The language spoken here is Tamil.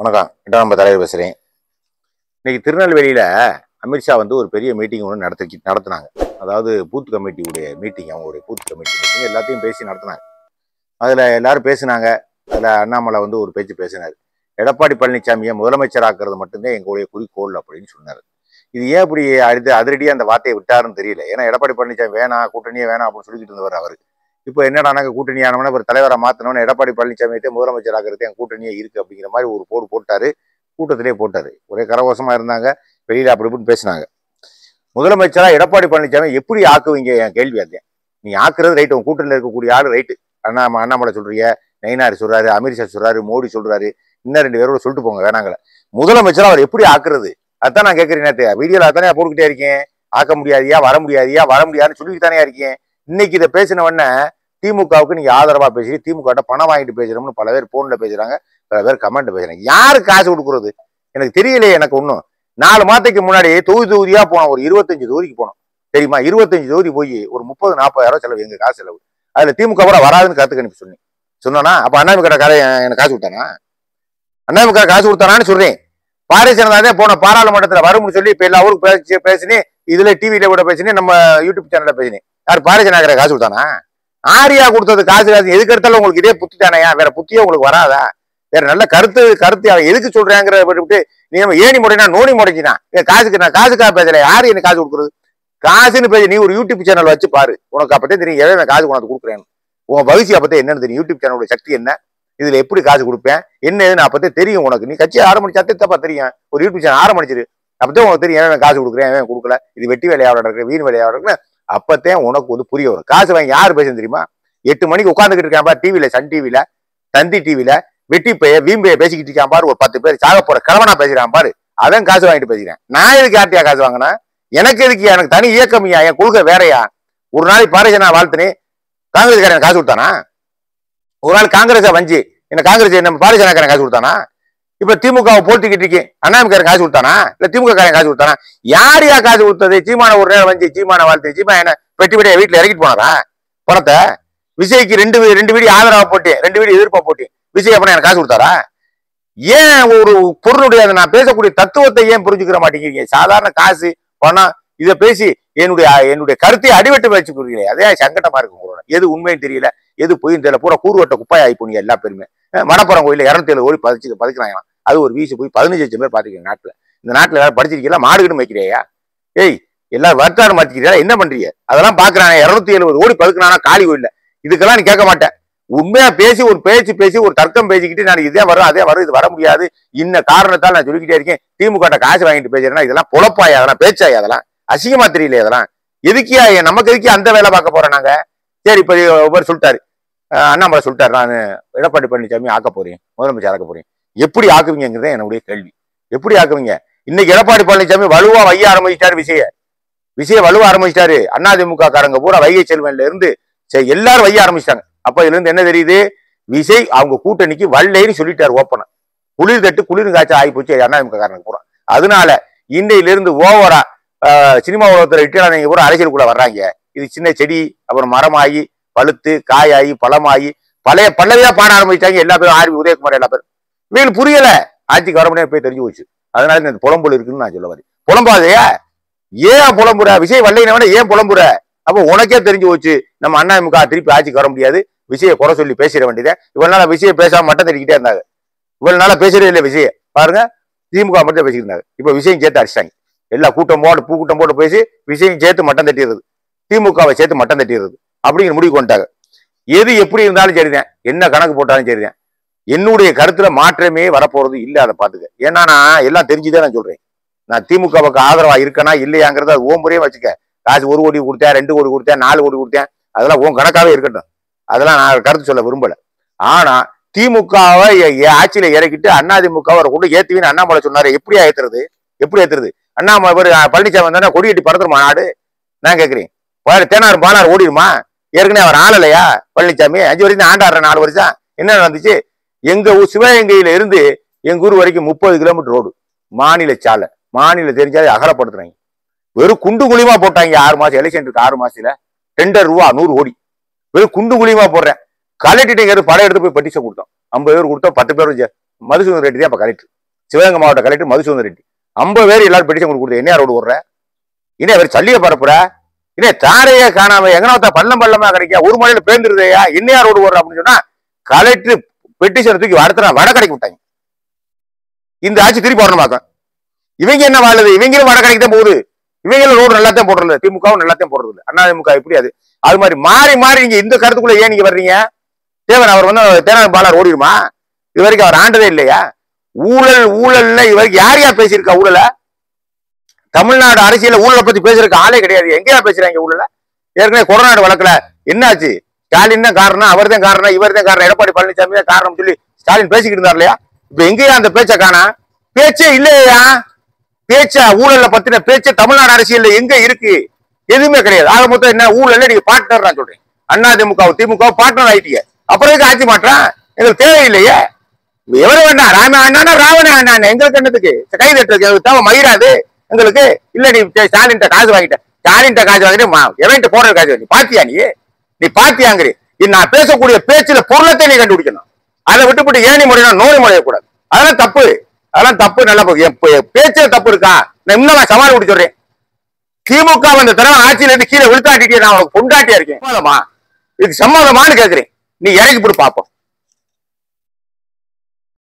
வணக்கம். நம்ம தலைவர் பேசுகிறேன். இன்னைக்கு திருநெல்வேலியில் அமித்ஷா ஒரு பெரிய மீட்டிங் ஒன்று நடத்தினாங்க. அதாவது பூத் கமிட்டியுடைய மீட்டிங், அவங்களுடைய பூத் கமிட்டி மீட்டிங் எல்லாத்தையும் பேசி நடத்தினாங்க. அதில் எல்லாரும் பேசினாங்க. அதில் அண்ணாமலை ஒரு பேச்சு பேசினார். எடப்பாடி பழனிசாமியை முதலமைச்சராக்குறது மட்டும்தான் எங்களுடைய குறிக்கோள் அப்படின்னு சொன்னார். இது ஏன் இப்படி அதிரடியாக அந்த வார்த்தையை விட்டாருன்னு தெரியல. ஏன்னா எடப்பாடி பழனிசாமி வேணாம், கூட்டணியே வேணாம் அப்படின்னு சொல்லிக்கிட்டு இருந்தவர் அவர். இப்போ என்னடானா கூட்டணியானவன ஒரு தலைவரை மாற்றினோன்னு எடப்பாடி பழனிசாமியை முதலமைச்சராகிறது என் கூட்டணியே இருக்கு அப்படிங்கிற மாதிரி ஒரு போடு போட்டாரு. கூட்டத்திலே போட்டாரு. ஒரே கரகோஷமா இருந்தாங்க. வெளியில அப்படி இப்படின்னு பேசினாங்க. முதலமைச்சரா எடப்பாடி பழனிசாமி எப்படி ஆக்குவீங்க? என் கேள்வி அதே. நீ ஆக்குறது ரைட்டு, உன் கூட்டணியில் இருக்கக்கூடிய ஆளு ரைட்டு. அண்ணாமலை சொல்றீங்க, நயினார் சொல்றாரு, அமித்ஷா சொல்றாரு, மோடி சொல்றாரு, இன்னும் 2 பேரோட சொல்லிட்டு போங்க வேணாங்கள. முதலமைச்சரா அவர் எப்படி ஆக்குறது? அதான் நான் கேட்கறேன். வீடியோல அதானே போட்டுக்கிட்டே இருக்கேன். ஆக்க முடியாதியா, வர முடியாதுன்னு சொல்லிட்டு தானே இருக்கேன். இன்னைக்கு இதை பேசின உடனே திமுகவுக்கு நீங்க ஆதரவா பேசி திமுக பணம் வாங்கிட்டு பேசுறோம்னு பல பேர் போன்ல பேசுறாங்க, பல பேர் கமெண்ட் பேசுறாங்க. யாரு காசு கொடுக்குறது எனக்கு தெரியலையே. எனக்கு ஒன்றும் 4 மாதத்துக்கு முன்னாடி தொகுதியா போனோம். ஒரு 25 தொகுதிக்கு போனோம் தெரியுமா? 25 தொகுதி போய் ஒரு 30-40 செலவு, எங்க காசு செலவு. அதுல திமுக கூட வராதுன்னு கருத்து கணிப்பு சொன்னா அப்ப அண்ணாமிக்கிற எனக்கு காசு கொடுத்தானா? அண்ணாமிக்கிற காசு கொடுத்தானான்னு சொல்றேன். பாரதிய ஜனதா போன பாராளுமன்றத்தில் வரும்னு சொல்லி இப்ப எல்லா ஊருக்கு பேசினேன். இதுல டிவியில கூட பேசினேன், நம்ம யூடியூப் சேனல்ல பேசினேன். யார் பாரதிய ஜனதா காசு கொடுத்தானா? ஆரியா கொடுத்தது காசு எதுக்கு எடுத்தாலும் உங்களுக்கு இதே புத்தி தானையா? வேற புத்தியே உங்களுக்கு வராதா? வேற நல்ல கருத்து எதுக்கு சொல்றாங்கிற விட்டு நீ நம்ம ஏணி முறைனா நோனி முறைஞ்சினா காசுக்கு நான் காசுக்காக பேசல. யாரு எனக்கு காசு கொடுக்குறது? காசுன்னு பேச நீ ஒரு யூடியூப் சேனல் வச்சு பாரு. உனக்கு அப்பத்தே தெரியும் எவன் காசு கொண்டாந்து கொடுக்குறேன்னு. உன் பகுதி அப்பத்தே என்னன்னு தெரியும். யூடியூப் சேனலோட சக்தி என்ன, இதுல எப்படி காசு கொடுப்பேன் என்ன ஏதுன்னு அப்பத்தே தெரியும் உனக்கு. நீ கட்சி ஆரம்பிச்சாத்தே தப்பா தெரியும். ஒரு யூடியூப் சேனல் ஆரம்பிச்சிரு, அப்பதான் உனக்கு தெரியும் எவன் காசு கொடுக்குறேன், எவன் கொடுக்கல, இது வெட்டி வேலையாவோட இருக்கு, வீண் வேலையாவோட இருக்குன்னு அப்பத்தே உனக்கு புரிய வரும். காசு வாங்கி யாரு பேசுன்னு தெரியுமா? 8 மணிக்கு உட்காந்துக்கிட்டு இருக்கான் பாரு டிவியில, சன் டிவியில, தந்தி டிவியில வெட்டி வீம்பைய பேசிக்கிட்டு இருக்கான் பாரு. ஒரு 10 பேர் சாக போற கிழவனா பேசுறான் பாரு. அதான் காசு வாங்கிட்டு பேசுறேன். நான் எதுக்கு யார்ட்டியா காசு வாங்கினா? எனக்கு எதுக்கு? எனக்கு தனி இயக்கமியா, என் கொள்கை வேறையா? ஒரு நாளைக்கு பாரதிய நான் வாழ்த்துனேன், காங்கிரஸ்காரன் காசு கொடுத்தானா? ஒரு நாள் காங்கிரஸை வஞ்சி என்ன காங்கிரஸ் நம்ம பாரதிய ஜனதாக்காரன் காசு கொடுத்தானா? இப்ப திமுகவை போட்டிக்கிட்டு இருக்கேன், அண்ணாமிக்காரன் காசு கொடுத்தானா? இல்ல திமுக காரன் காசு கொடுத்தானா? யாரையா காசு கொடுத்தது? சீமான ஒரு நேரம் வஞ்சி சீமான வாழ்த்து. சீமா என்ன பெட்டி பெட்டியா வீட்டுல இறக்கிட்டு போனாரா பணத்தை? விஜய்க்கு 2 வீடு ஆதரவா போட்டேன், 2 வீடு எதிர்ப்பா போட்டேன். விஜய் அப்ப எனக்கு காசு கொடுத்தாரா? ஏன் ஒரு பொருளுடைய நான் பேசக்கூடிய தத்துவத்தை ஏன் புரிஞ்சுக்கிற மாட்டேங்கிறீங்க? சாதாரண காசு பணம் இதை பேசி என்னுடைய கருத்தை அடிவட்டு வச்சு புரியுங்களே, அதே சங்கடமா இருக்கு உங்களோட. எது உண்மையும் தெரியல, எது பொய்யும் தெரியல. பூரா கூறுவட்ட குப்பாய் ஆகி போனீங்க எல்லா பேருமே. மணப்புறம் கோயில 207 கோடி பதிக்கிறாங்க. அது ஒரு வீசு போய் 15 லட்சம் பேர் பாத்துக்கீங்க நாட்டுல. இந்த நாட்டுல எல்லாரும் படிச்சிருக்கீங்களா? மாடுகிட்டு வைக்கிறியா? ஏய் எல்லாரும் வர்த்தாடு மாத்திக்கிறீங்களா? என்ன பண்றீங்க? அதெல்லாம் பாக்குறாங்க. 270 கோடி பதுக்குறானா காலி கோயில்ல. இதுக்கெல்லாம் நீ கேட்க மாட்டேன். உண்மையா பேசி ஒரு பேச்சு பேசி ஒரு தர்க்கம் பேசிக்கிட்டு நான் இதே வரும் அதே வரும், இது வர முடியாது, இன்ன காரணத்தால் நான் சொல்லிக்கிட்டே இருக்கேன், திமுக காசு வாங்கிட்டு பேசுறேன்னா இதெல்லாம் பொழப்பாயா? அதெல்லாம் பேச்சாயா? அதெல்லாம் அசிங்கமா தெரியல. அதெல்லாம் எதுக்கியா? நமக்கு எதுக்கே அந்த வேலை பார்க்க போறோம் நாங்க? சரி இப்ப ஒவ்வொரு சொல்லிட்டாரு, அண்ணாமலை சொல்லிட்டாரு, நான் எடப்பாடி பழனிசாமி ஆக்க போறேன், முதலமைச்சர் ஆக்க போறேன். எப்படி ஆக்குவீங்கிறத என்னுடைய கேள்வி. எப்படி ஆக்குவீங்க? இன்னைக்கு எடப்பாடி பழனிசாமி வலுவா வைய ஆரம்பிச்சிட்டாரு. விஷய வலுவா ஆரம்பிச்சிட்டாரு. அதிமுக காரங்க பூரா வைகை செல்வன்ல இருந்து எல்லாரும் வைய ஆரம்பிச்சிட்டாங்க. அப்ப இதுல இருந்து என்ன தெரியுது? விஜய் அவங்க கூட்டணிக்கு வல்லைன்னு சொல்லிட்டாரு ஓப்பனா. குளிர் தட்டு குளிர் காய்ச்சல் ஆகி போச்சு அதிமுக காரனுக்கு பூரா. அதனால இன்றையிலிருந்து ஓவரா சினிமா உலகத்துல ரிட்டையர் பூரா அரசியலுக்குள்ள வர்றாங்க. இது சின்ன செடி அப்புறம் மரமாகி பழுத்து காயாகி பழமாகி பழைய பல்லவியா பாட ஆரம்பிச்சாங்க எல்லா பேரும். ஆர்வி உதயகுமார் எல்லா பேரும். இவங்களுக்கு புரியல, ஆட்சிக்கு வர முடியாது போய் தெரிஞ்சு போச்சு. அதனால இந்த புலம்புல இருக்குன்னு நான் சொல்ல வரேன். புலம்பாதையா? ஏன் புலம்புற? விஜய் வல்லைன்னு ஏன் புலம்புற? அப்போ உனக்கே தெரிஞ்சு போச்சு நம்ம அதிமுக திருப்பி ஆட்சிக்கு வர முடியாது. விஷய குறை சொல்லி பேசிட வேண்டியதே. இவ்வளவு நாள விஷயம் பேசாம மட்டும் தெரிவிக்கிட்டே இருந்தாங்க. இவ்வளவு நாள பேசுறதே இல்லை விஷய. பாருங்க, திமுக மட்டும் பேசிட்டு இருந்தாங்க. இப்ப விஷயம் சேர்த்து அடிச்சிட்டாங்க. எல்லா கூட்டம் போட்டு பூக்கூட்டம் போட்டு பேசி விஷயம் சேர்த்து மட்டம் தட்டிடுறது, திமுகவை சேர்த்து மட்டம் தட்டிடுறது அப்படிங்கிற முடிவு கொண்டாங்க. எது எப்படி இருந்தாலும் சரிதான், என்ன கணக்கு போட்டாலும் சரிதான். என்னுடைய கருத்துல மாற்றமே வரப்போறது இல்லை. அதை பாத்துக்க. ஏன்னா நான் எல்லாம் தெரிஞ்சுதான் நான் சொல்றேன். நான் திமுகவுக்கு ஆதரவா இருக்கனா இல்லையாங்கிறத அது ஓம் முறையே வச்சுக்க. காசு 1 கோடி கொடுத்தேன், 2 கோடி கொடுத்தேன், 4 கோடி கொடுத்தேன், அதெல்லாம் உன் கணக்காவே இருக்கட்டும். அதெல்லாம் நான் கருத்து சொல்ல விரும்பல. ஆனா திமுகவை ஆட்சியில இறக்கிட்டு அதிமுகவை கொண்டு ஏத்துவின்னு அண்ணாமலை சொன்னாரு. எப்படியா ஏத்துறது? எப்படி ஏத்துறது? அண்ணாமலை பழனிசாமி வந்தா கொடி கட்டி பறந்துருமா நாடு? நான் கேட்கிறேன். தேனாறு பானாறு ஓடிடுமா? ஏற்கனவே அவர் ஆளலையா பழனிசாமி? 5 வருஷம் ஆண்டாடுற 4 வருஷம் என்ன நடந்துச்சு? எங்க சிவகங்கையில இருந்து எங்க ஊர் வரைக்கும் 30 கிலோமீட்டர் ரோடு, மாநில சாலை, மாநில தெரிஞ்சாலே அகலப்படுத்துறாங்க. வெறும் குண்டு குழிமா போட்டாங்க. 6 மாசம் எலெக்ஷன் இருக்கு. 6 மாசத்துல டெண்டர் ரூபா 100 கோடி வெறும் குண்டு குழிமா போடுறேன். கலெக்டர் படம் எடுத்து போய் பெட்டிஷன் கொடுத்தோம். 50 பேர் கொடுத்தோம், 10 பேர் மதுசூதன் ரெட்டி தான் இப்ப கலெக்டர், சிவகங்கை மாவட்ட கலெக்டர் மதுசூதன் ரெட்டி. 50 பேர் எல்லாரும் பெட்டிஷன் கொடுக்குறது. என்ன ரோடு ஓடுற, என்ன வேற சல்லிய பரப்புற, என்ன தாரையே காணாம எங்கனா பள்ளமா கிடைக்க ஒரு மலையில பேர்ந்துருதையா, என்ன ரோடு ஓடுற அப்படின்னு சொன்னா கலெக்டர் பெட்டிஷன் தூக்கி அடுத்த வடகடைக்கு விட்டாங்க. இந்த ஆட்சி திருப்பி வரணுமாக்க. இவங்க என்ன வாழுது, இவங்களும் வடகடைக்கு தான் போகுது. இவங்களும் ரோடு நல்லாத்தான் போடுறது, திமுகவும் நல்லாத்தான் போடுறது இல்லை. அதிமுக எப்படி அது மாதிரி மாறி மாறி நீங்க இந்த கருத்துக்குள்ள ஏன் நீங்க வர்றீங்க? தேவன் அவர் வந்து தேனான் பாலார் ஓடிடுமா? இது வரைக்கும் அவர் ஆண்டதே இல்லையா? ஊழல்ல இது வரைக்கும் யார் யார் பேசியிருக்கா ஊழல? தமிழ்நாடு அரசியல ஊழலை பத்தி பேசுறதுக்கு ஆளே கிடையாது. எங்கேயா பேசுறாங்க ஊழல? ஏற்கனவே கொரோனா வழக்குல என்னாச்சு? ஸ்டாலின் தான் காரணம், அவர் தான் காரணம், இவர் தான் காரணம், எடப்பாடி பழனிசாமி தான் காரணம் சொல்லி ஸ்டாலின் பேசிக்கிட்டு இருந்தார் இல்லையா? இப்ப எங்கேயா அந்த பேச்சை காணா? பேச்சே இல்லையா? பேச்சா ஊழல பத்தின பேச்சு தமிழ்நாடு அரசியல் எங்க இருக்கு? எதுவுமே கிடையாது. ஆக மொத்தம் என்ன ஊழல்ல நீங்க பார்ட்னர் நான் சொல்றேன். அதிமுக திமுக பார்ட்னர் ஆயிட்டீங்க. அப்புறம் ஆட்சி மாற்றம் எங்களுக்கு தேவையில்லையே. எவரு வேண்டாம், ராம அண்ணா ராவண அண்ணா எங்களுக்கு என்னத்துக்கு கை தட்டுறது? எங்களுக்கு தேவை மயிராது எங்களுக்கு. இல்ல நீ ஸ்டாலின் காசு வாங்கிட்ட, ஸ்டாலின் காசு வாங்கிட்டு எவன்ட்டு போடுற காசு நீ பாத்தியா? நீ பாத்தியாங்கிறீ. நான் பேசக்கூடிய பேச்சுல பொருளத்தை நீ கண்டுபிடிக்கணும். அதை விட்டுப்பட்டு ஏணி முறையா நோய் முறையக்கூடாது. அதெல்லாம் தப்பு, அதெல்லாம் தப்பு. நல்லா பேச்சுல தப்பு இருக்கா? நான் இன்னும் சவால் விட்டு சொல்றேன். திமுக வந்த தடவை ஆட்சியில இருந்து கீழே விழுத்தாட்டிட்டே நான் உனக்கு பொண்டாட்டியா இருக்கேன். இதுக்கு சம்மதமானு கேட்கிறேன். நீ இறக்கி போட்டு பாப்போம்.